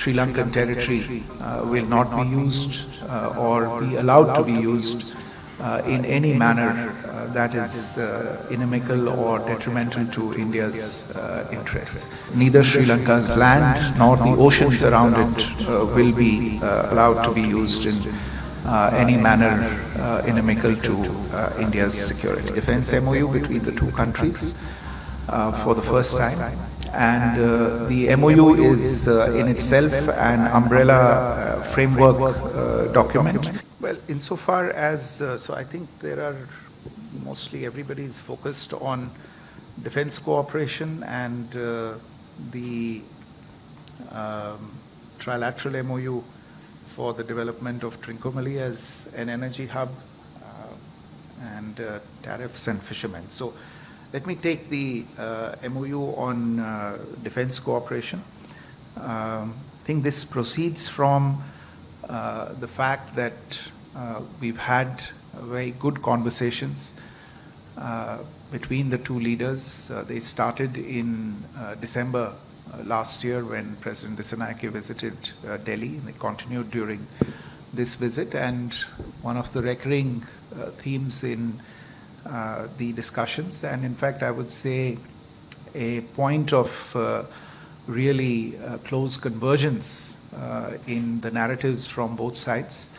Sri Lankan territory will not be used or be allowed to be used in any manner that is inimical or detrimental to India's interests. Neither Sri Lanka's land nor the oceans around it will be allowed to be used in any manner inimical to India's security. Defense MOU between the two countries for the first time. And the MOU is in itself an umbrella framework document. Well, insofar as, so I think there are mostly everybody is focused on defense cooperation and the trilateral MOU for the development of Trincomalee as an energy hub and tariffs and fishermen. So let me take the MOU on defense cooperation. I think this proceeds from the fact that we've had very good conversations between the two leaders. They started in December last year when President Dissanayake visited Delhi, and they continued during this visit. And one of the recurring themes in the discussions, and in fact I would say a point of really close convergence in the narratives from both sides,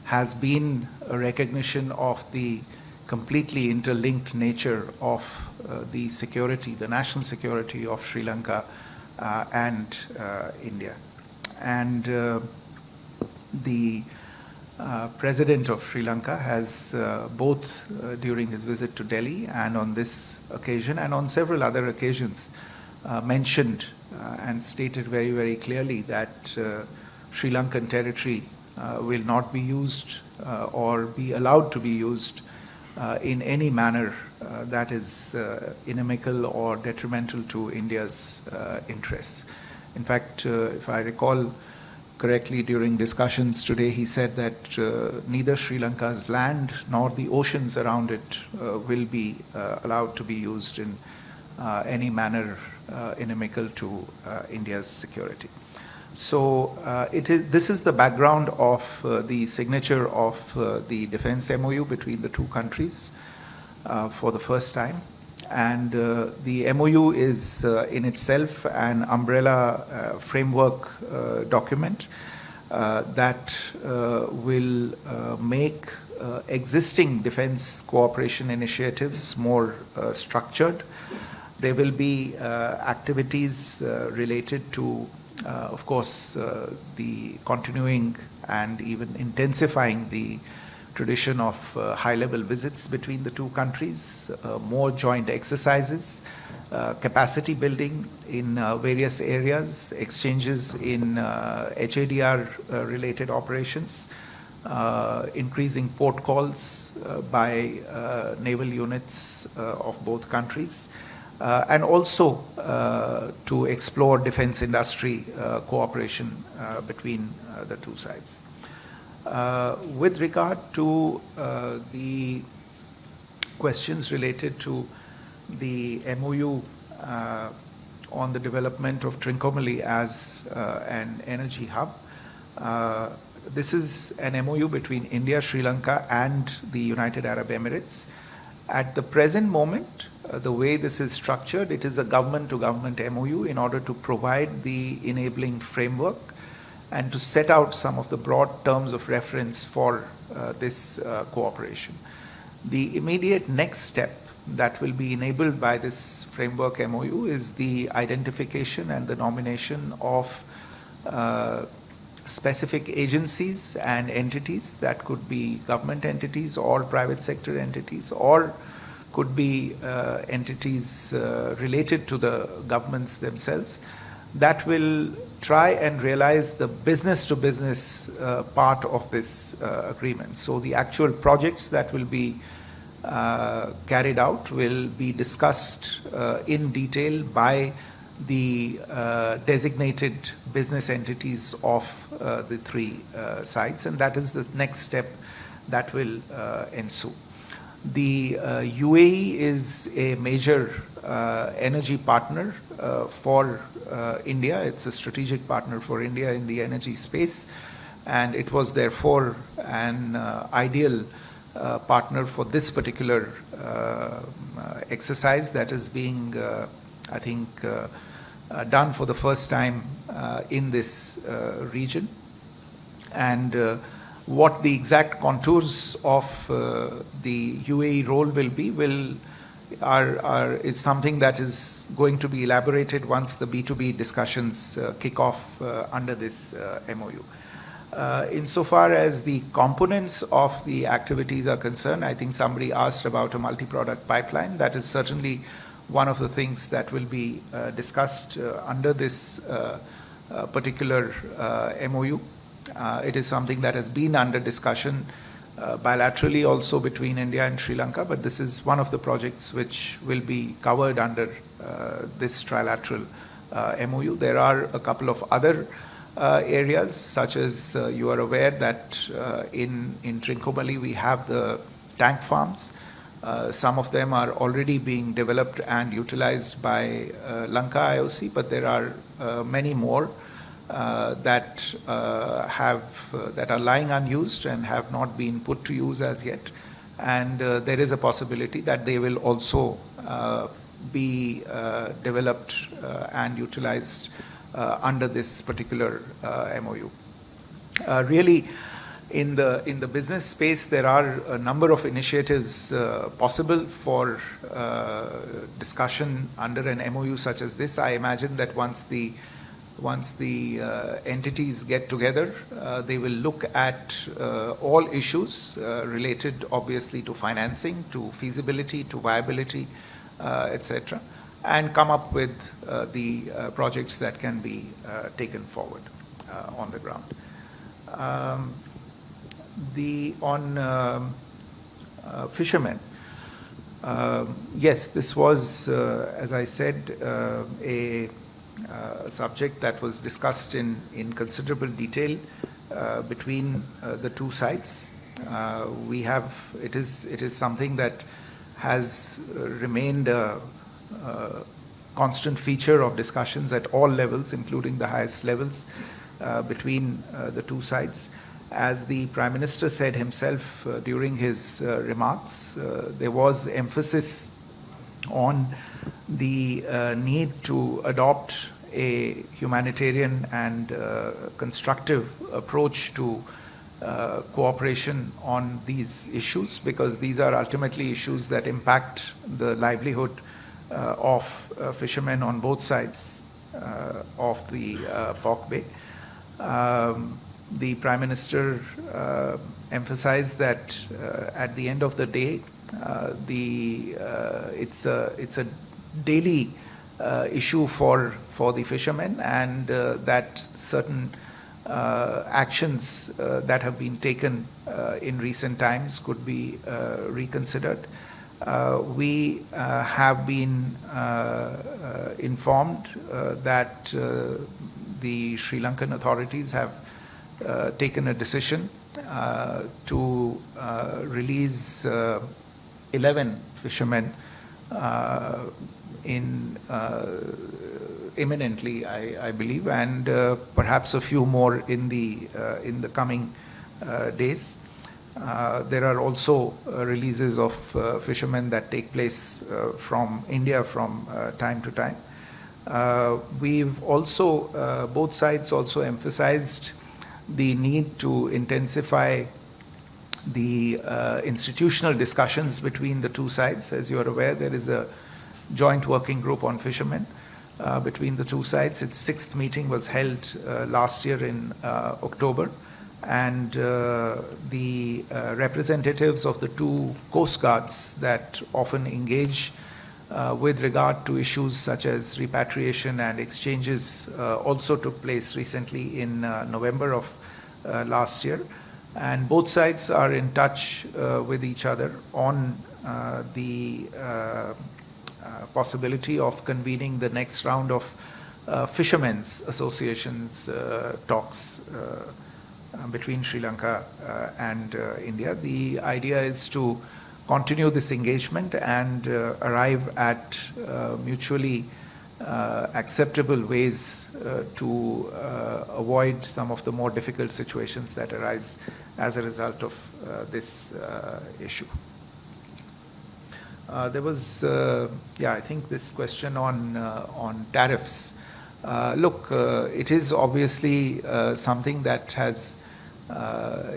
has been a recognition of the completely interlinked nature of the security, the national security of Sri Lanka and India. And the President of Sri Lanka has both during his visit to Delhi and on this occasion and on several other occasions mentioned and stated very, very clearly that Sri Lankan territory will not be used or be allowed to be used in any manner that is inimical or detrimental to India's interests. In fact, if I recall correctly, during discussions today, he said that neither Sri Lanka's land nor the oceans around it will be allowed to be used in any manner inimical to India's security. So this is the background of the signature of the defense MOU between the two countries for the first time. And the MOU is in itself an umbrella framework document that will make existing defense cooperation initiatives more structured. There will be activities related to, of course, the continuing and even intensifying the tradition of high-level visits between the two countries, more joint exercises, capacity building in various areas, exchanges in HADR-related operations, increasing port calls by naval units of both countries, and also to explore defense industry cooperation between the two sides. With regard to the questions related to the MOU on the development of Trincomalee as an energy hub, this is an MOU between India, Sri Lanka and the United Arab Emirates. At the present moment, the way this is structured, it is a government-to-government MOU in order to provide the enabling framework and to set out some of the broad terms of reference for this cooperation. The immediate next step that will be enabled by this framework MOU is the identification and the nomination of specific agencies and entities that could be government entities or private sector entities, or could be entities related to the governments themselves, that will try and realize the business-to-business part of this agreement. So the actual projects that will be carried out will be discussed in detail by the designated business entities of the three sides, and that is the next step that will ensue. The UAE is a major energy partner for India. It's a strategic partner for India in the energy space, and it was therefore an ideal partner for this particular exercise that is being, I think, done for the first time in this region. And what the exact contours of the UAE role will be is something that is going to be elaborated once the B2B discussions kick off under this MOU. Insofar as the components of the activities are concerned, I think somebody asked about a multi-product pipeline. That is certainly one of the things that will be discussed under this particular MOU. It is something that has been under discussion bilaterally also between India and Sri Lanka, but this is one of the projects which will be covered under this trilateral MOU. There are a couple of other areas, such as you are aware that in Trincomalee we have the tank farms. Some of them are already being developed and utilized by Lanka IOC, but there are many more that are lying unused and have not been put to use as yet. And there is a possibility that they will also be developed and utilized under this particular MOU. Really, in the business space, there are a number of initiatives possible for discussion under an MOU such as this. I imagine that once the entities get together, they will look at all issues related obviously to financing, to feasibility, to viability, etc., and come up with the projects that can be taken forward on the ground. On fishermen, yes, this was, as I said, a subject that was discussed in considerable detail between the two sides. It is something that has remained a constant feature of discussions at all levels, including the highest levels between the two sides. As the Prime Minister said himself during his remarks, there was emphasis on the need to adopt a humanitarian and constructive approach to cooperation on these issues, because these are ultimately issues that impact the livelihood of fishermen on both sides of the Pork Bay. The Prime Minister emphasized that at the end of the day, it's a daily issue for the fishermen, and that certain actions that have been taken in recent times could be reconsidered. We have been informed that the Sri Lankan authorities have taken a decision to release 11 fishermen imminently, I believe, and perhaps a few more in the coming days. There are also releases of fishermen that take place from India from time to time. We've also, both sides also emphasized the need to intensify the institutional discussions between the two sides. As you are aware, there is a joint working group on fishermen between the two sides. Its 6th meeting was held last year in October, and the representatives of the two coast guards that often engage with regard to issues such as repatriation and exchanges also took place recently in November of last year. And both sides are in touch with each other on the possibility of convening the next round of fishermen's associations talks between Sri Lanka and India. The idea is to continue this engagement and arrive at mutually acceptable ways to avoid some of the more difficult situations that arise as a result of this issue. There was, I think this question on tariffs. Look, it is obviously something that has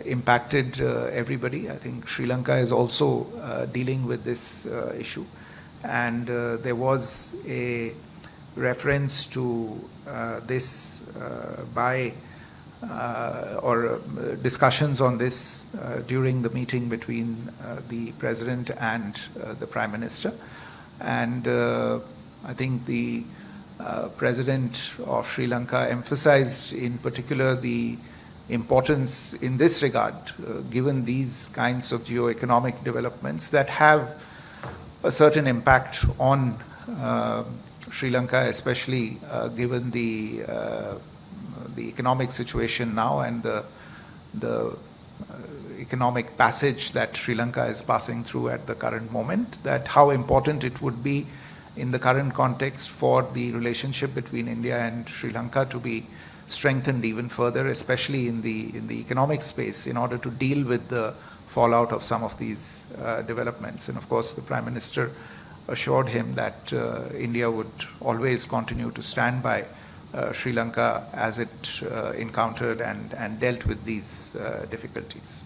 impacted everybody. I think Sri Lanka is also dealing with this issue. And there was a reference to this by or discussions on this during the meeting between the President and the Prime Minister. And I think the President of Sri Lanka emphasized in particular the importance in this regard, given these kinds of geo-economic developments that have a certain impact on Sri Lanka, especially given the economic situation now and the economic passage that Sri Lanka is passing through at the current moment, that how important it would be in the current context for the relationship between India and Sri Lanka to be strengthened even further, especially in the economic space, in order to deal with the fallout of some of these developments. And of course, the Prime Minister assured him that India would always continue to stand by Sri Lanka as it encountered and dealt with these difficulties.